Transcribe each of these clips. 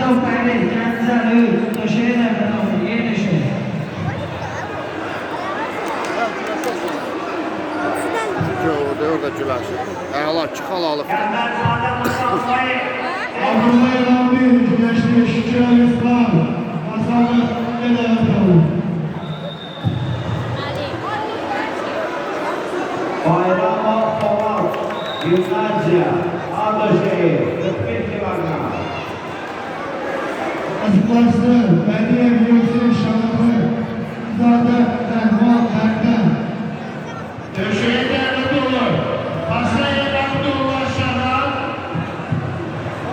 Oktaylı, Gəncə 3, döşəyə nəfər oldu, yer döşəyə. Orada güləşir. Əla, 2 xal alıb. Abdullah abi, güneşli Şükür İslam. Masalı neler oldu? Bayram Polat, Gimnaziya, Ardışehir, 41 kilogram. Azıklaştı, Bediye Büyüksün Şarapı, Zade Rahman Erden. Döşeğe devlet olur. Pasaya Abdullah Şahan.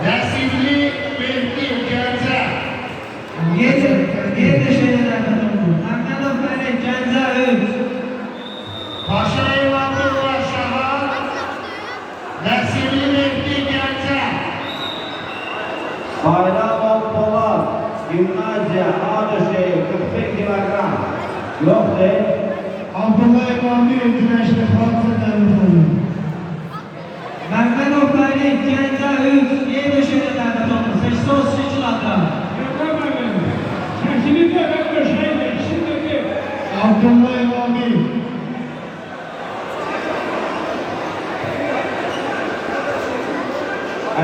Nesibli Mehdi Gəncə. Yer döşəyə nəfər oldu. Məhməd Oktaylı, Gəncə 3. Paşayev Abdullah Şahan. Nesibli Mehdi Gəncə. Bayram Polat, Gimnaziya, Ardışehir, 41 kilogram. Yok değil. Abdullah İmami Güneşli Fatsa devlet olur. Məhməd Oktaylı, Gəncə 3, yer döşəyə nəfər oldu. 83 kilogram. Abdullah İmami.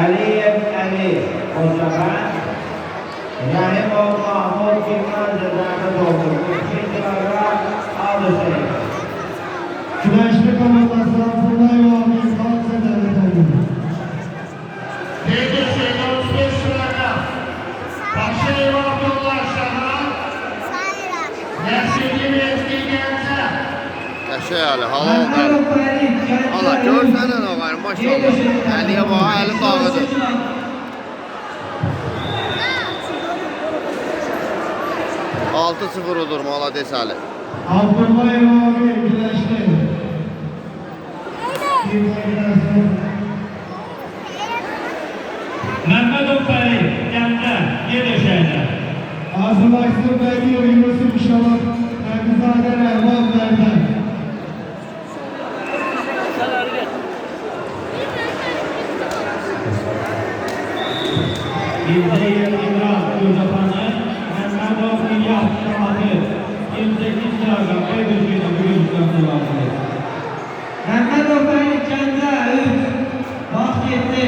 Əliyev Əli, Hocabənd. Rəhimov Mahmud, Gimnaziya nəfər oldu. 41 kilogram, Ardışehir. Güneşli Komandası Abdullah İmami Fatsa devlet olur. Teyze 35 liraya. Paşayev Abdullah Şahan. Nesibli Mehdi Gəncə. Qəşəng əli, halal Məhməd əli. Oktaylı, Gəncə Ala, 3. görsənə nə var, maşallah. Əliyə bax, əli dağıdır. Altı 0 udur, malades əli. Abdullah İmami Güneşli. Məhməd Oktaylı, Gəncə, yer döşəyində. Arzulaşsın Bediye Yusuf Şahan. Nebizade Rahman Erden. İlzeyir İmran, Gürcapanı, Məhmədov İlyas, Şahatı, 28 kilogram, yer döşəyində bugün qatılmalıdır. Məhməd Oktaylı, Gəncə 3, vaxt getdi.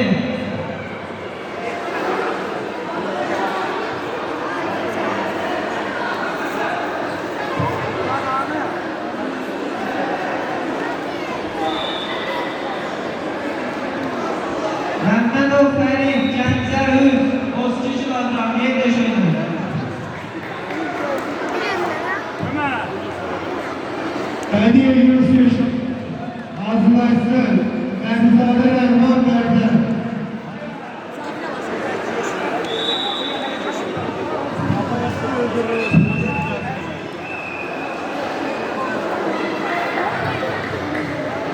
Məhməd Oktaylı, Gəncə 3, 32 kilogram, yer döşəyində. Bediye Yusuf Şahan. Arzulaşsın Nebizade Rahman Erden.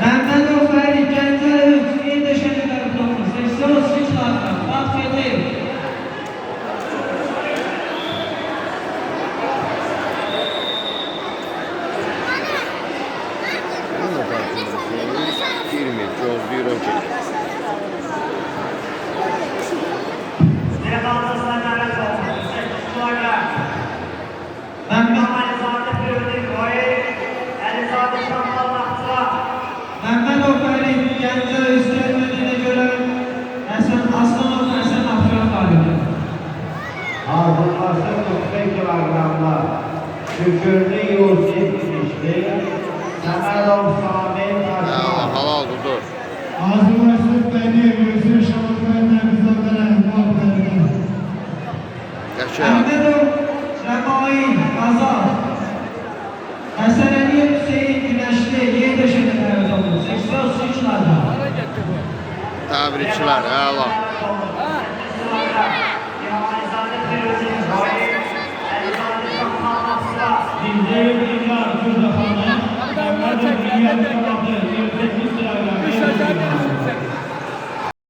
Məhməd Oktaylı, Gəncə 3, yer döşəyində tərəfdə oldu. 82 kilogram, vaxt getdi. Girmir, gözləyir o ki. Məhməd Oktaylı, Gəncə üstəlmədiyinə görə Həsən Aslanov, Həsən Afyon qalibi. Hazırlaşı 45 kilogramda Şükürlü Yusuf İşli, Səmədov Samir Taşlar. Halal udur. Arzulaşsın Bediye Yusuf Şahan. Nebizade Rahman Erden. Qəşəng. Əhmədov, Rəmail, Qazan. Həsən Əliyev, Hüseyin Günəşli, yer döşəyə tərəfdə oldu. 83 kilogram. Təbriklər, əla. İlzeyir İmran, Gürcapanı, Məhmədov İlyas, Şahatı, 28